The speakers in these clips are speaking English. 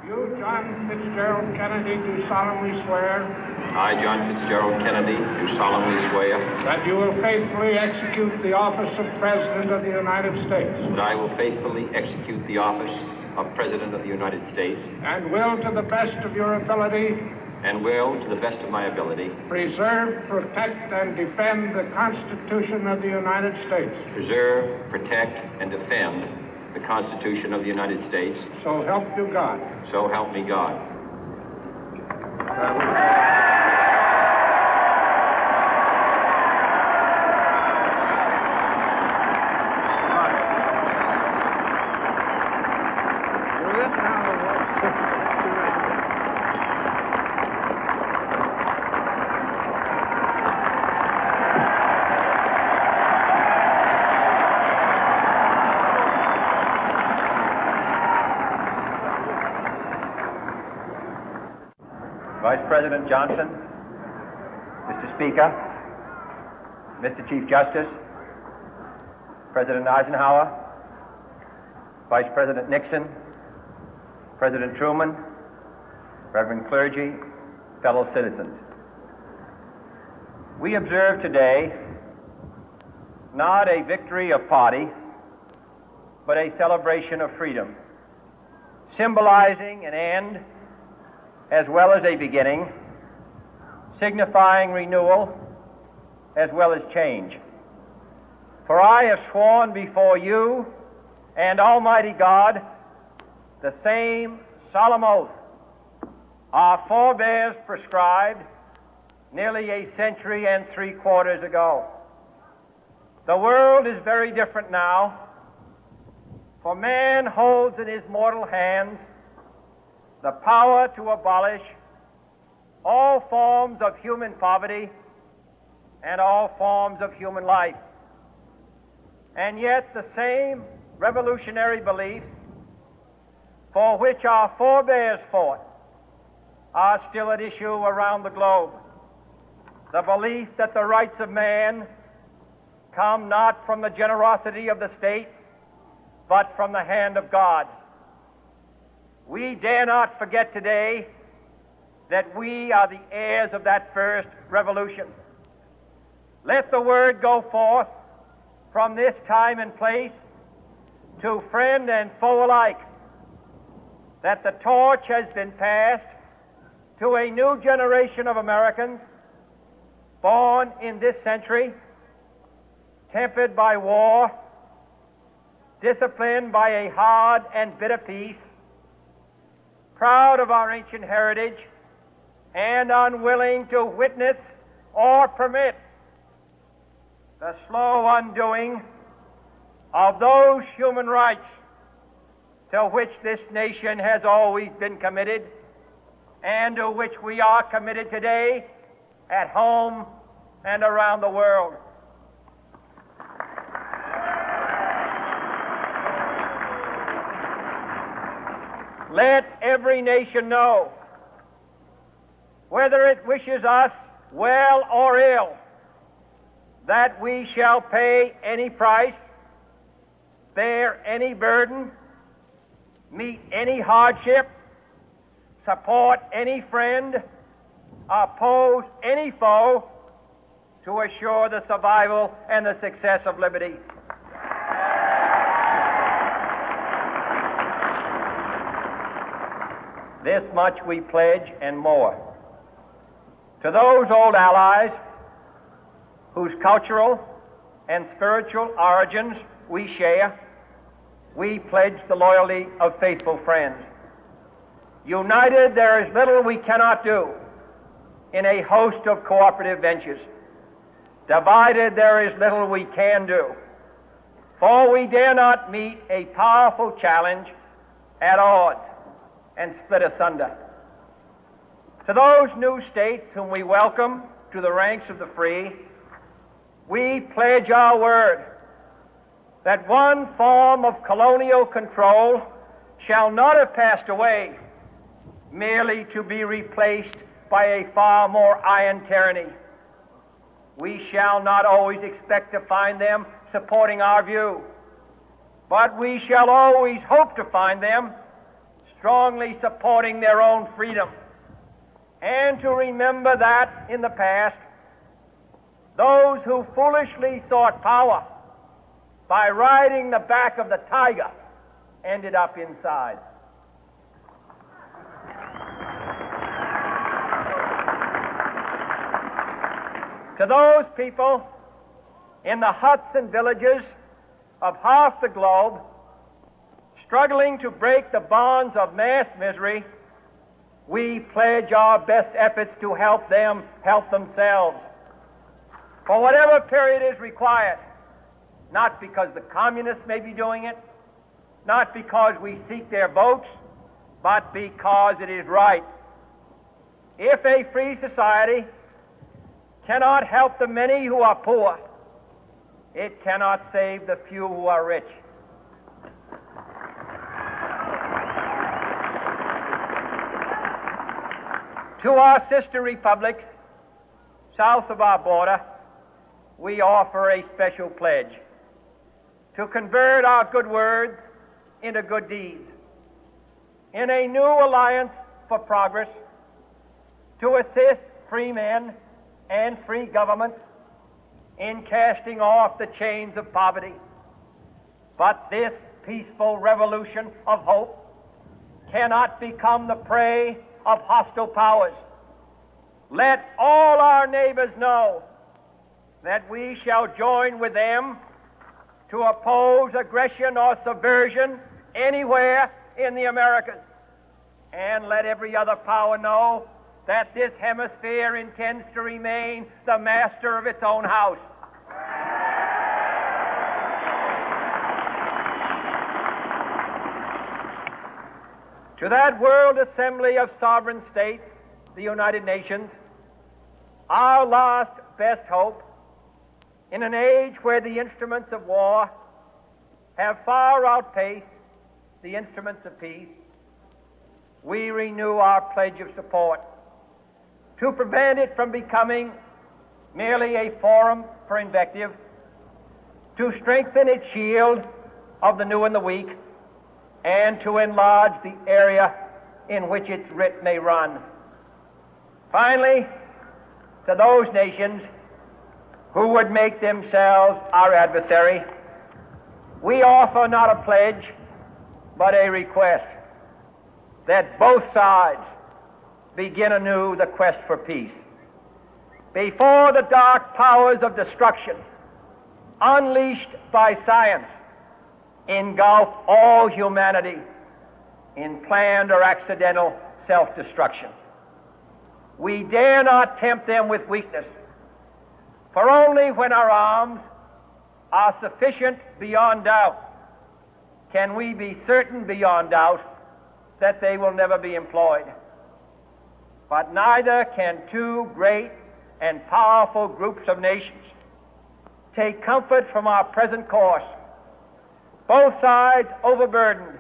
You, John Fitzgerald Kennedy, do solemnly swear. I, John Fitzgerald Kennedy, do solemnly swear. That you will faithfully execute the office of President of the United States. That I will faithfully execute the office of President of the United States. And will, to the best of your ability. And will, to the best of my ability. Preserve, protect, and defend the Constitution of the United States. Preserve, protect, and defend the Constitution of the United States. So help you God. So help me God. Vice President Johnson, Mr. Speaker, Mr. Chief Justice, President Eisenhower, Vice President Nixon, President Truman, Reverend clergy, fellow citizens. We observe today not a victory of party, but a celebration of freedom, symbolizing an end as well as a beginning, signifying renewal as well as change. For I have sworn before you and Almighty God the same solemn oath our forebears prescribed nearly a century and 3/4 ago. The world is very different now, for man holds in his mortal hands the power to abolish all forms of human poverty and all forms of human life. And yet the same revolutionary beliefs for which our forebears fought are still at issue around the globe. The belief that the rights of man come not from the generosity of the state, but from the hand of God. We dare not forget today that we are the heirs of that first revolution. Let the word go forth from this time and place to friend and foe alike that the torch has been passed to a new generation of Americans born in this century, tempered by war, disciplined by a hard and bitter peace, proud of our ancient heritage, and unwilling to witness or permit the slow undoing of those human rights to which this nation has always been committed and to which we are committed today at home and around the world. Let every nation know, whether it wishes us well or ill, that we shall pay any price, bear any burden, meet any hardship, support any friend, oppose any foe to assure the survival and the success of liberty. This much we pledge and more. To those old allies whose cultural and spiritual origins we share, we pledge the loyalty of faithful friends. United, there is little we cannot do in a host of cooperative ventures. Divided, there is little we can do, for we dare not meet a powerful challenge at odds and split asunder. To those new states whom we welcome to the ranks of the free, we pledge our word that one form of colonial control shall not have passed away, merely to be replaced by a far more iron tyranny. We shall not always expect to find them supporting our view, but we shall always hope to find them strongly supporting their own freedom, and to remember that in the past, those who foolishly sought power by riding the back of the tiger ended up inside. To those people in the huts and villages of half the globe struggling to break the bonds of mass misery, we pledge our best efforts to help them help themselves for whatever period is required, not because the communists may be doing it, not because we seek their votes, but because it is right. If a free society cannot help the many who are poor, it cannot save the few who are rich. To our sister republics south of our border, we offer a special pledge to convert our good words into good deeds, in a new alliance for progress, to assist free men and free governments in casting off the chains of poverty. But this peaceful revolution of hope cannot become the prey of hostile powers. Let all our neighbors know that we shall join with them to oppose aggression or subversion anywhere in the Americas. And let every other power know that this hemisphere intends to remain the master of its own house. To that World Assembly of Sovereign States, the United Nations, our last best hope, in an age where the instruments of war have far outpaced the instruments of peace, we renew our pledge of support to prevent it from becoming merely a forum for invective, to strengthen its shield of the new and the weak, and to enlarge the area in which its writ may run. Finally, to those nations who would make themselves our adversary, we offer not a pledge, but a request that both sides begin anew the quest for peace. Before the dark powers of destruction, unleashed by science, engulf all humanity in planned or accidental self-destruction, we dare not tempt them with weakness, for only when our arms are sufficient beyond doubt can we be certain beyond doubt that they will never be employed. But neither can two great and powerful groups of nations take comfort from our present course, both sides overburdened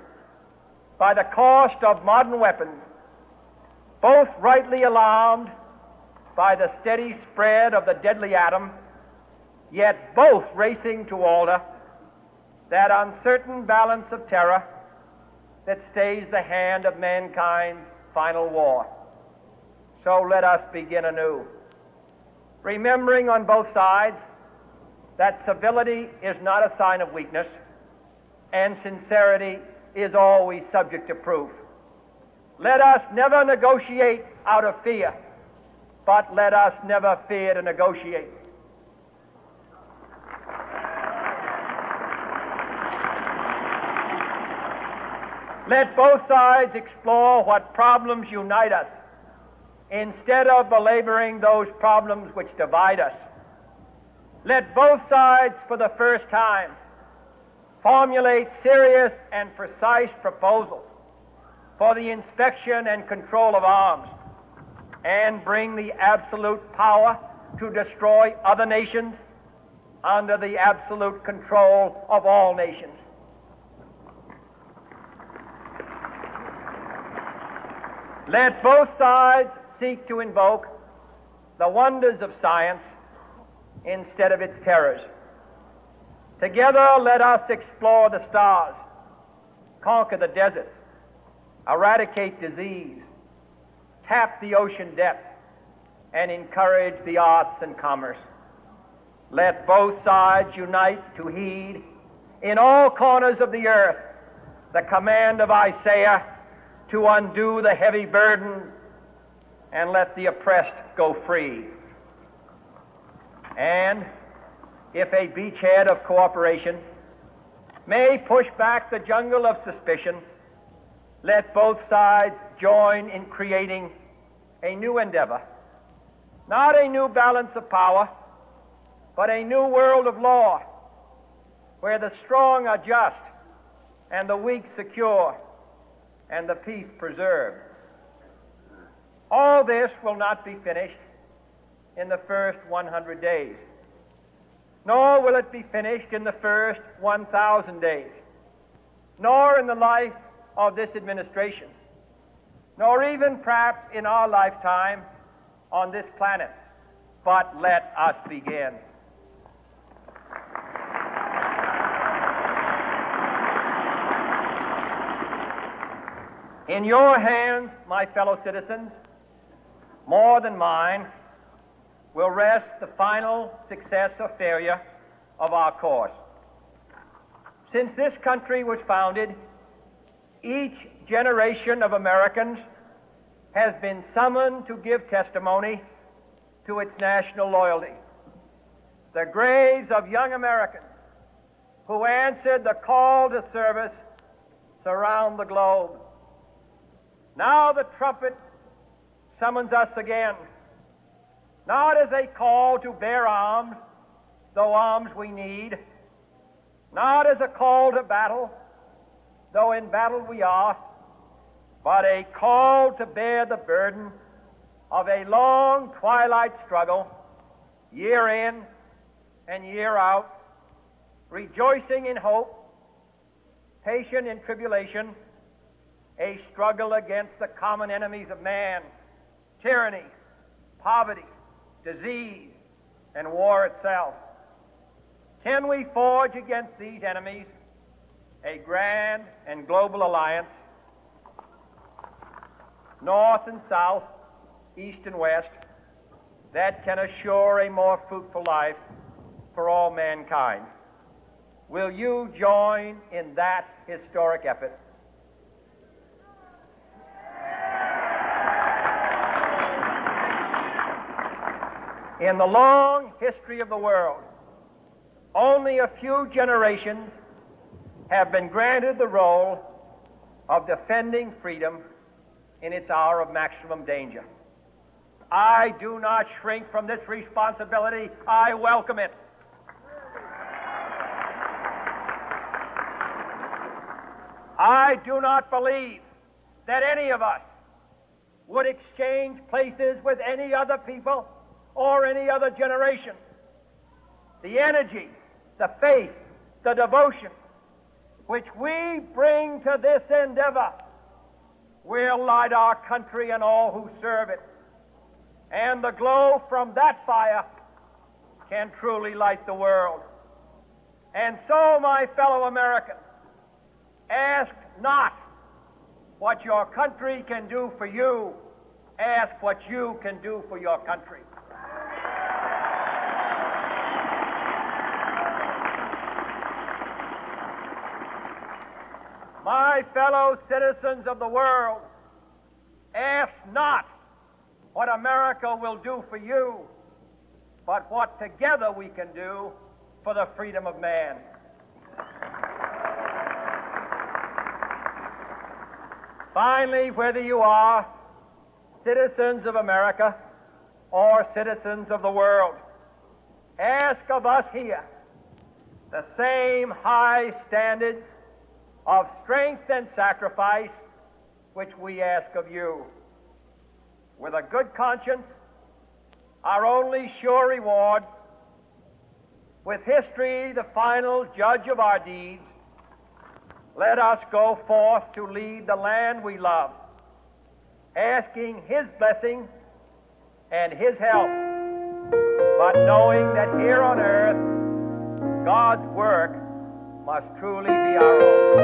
by the cost of modern weapons, both rightly alarmed by the steady spread of the deadly atom, yet both racing to alter that uncertain balance of terror that stays the hand of mankind's final war. So let us begin anew, remembering on both sides that civility is not a sign of weakness, and sincerity is always subject to proof. Let us never negotiate out of fear, but let us never fear to negotiate. Let both sides explore what problems unite us, instead of belaboring those problems which divide us. Let both sides, for the first time, formulate serious and precise proposals for the inspection and control of arms, and bring the absolute power to destroy other nations under the absolute control of all nations. Let both sides seek to invoke the wonders of science instead of its terrors. Together, let us explore the stars, conquer the deserts, eradicate disease, tap the ocean depth, and encourage the arts and commerce. Let both sides unite to heed in all corners of the earth the command of Isaiah to undo the heavy burden and let the oppressed go free. And if a beachhead of cooperation may push back the jungle of suspicion, let both sides join in creating a new endeavor, not a new balance of power, but a new world of law, where the strong are just and the weak secure and the peace preserved. All this will not be finished in the first 100 days, nor will it be finished in the first 1,000 days, nor in the life of this administration, nor even perhaps in our lifetime on this planet. But let us begin. In your hands, my fellow citizens, more than mine, will rest the final success or failure of our course. Since this country was founded, each generation of Americans has been summoned to give testimony to its national loyalty. The graves of young Americans who answered the call to service surround the globe. Now the trumpet summons us again, not as a call to bear arms, though arms we need, not as a call to battle, though in battle we are, but a call to bear the burden of a long twilight struggle, year in and year out, rejoicing in hope, patient in tribulation, a struggle against the common enemies of man, tyranny, poverty, disease, and war itself. Can we forge against these enemies a grand and global alliance, north and south, east and west, that can assure a more fruitful life for all mankind? Will you join in that historic effort? In the long history of the world, only a few generations have been granted the role of defending freedom in its hour of maximum danger. I do not shrink from this responsibility. I welcome it. I do not believe that any of us would exchange places with any other people or any other generation. The energy, the faith, the devotion which we bring to this endeavor will light our country and all who serve it. And the glow from that fire can truly light the world. And so, my fellow Americans, ask not what your country can do for you. Ask what you can do for your country. My fellow citizens of the world, ask not what America will do for you, but what together we can do for the freedom of man. Finally, whether you are citizens of America or citizens of the world, ask of us here the same high standards of strength and sacrifice which we ask of you. With a good conscience, our only sure reward, with history the final judge of our deeds, let us go forth to lead the land we love, asking His blessing and His help, but knowing that here on earth, God's work must truly be our own.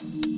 States.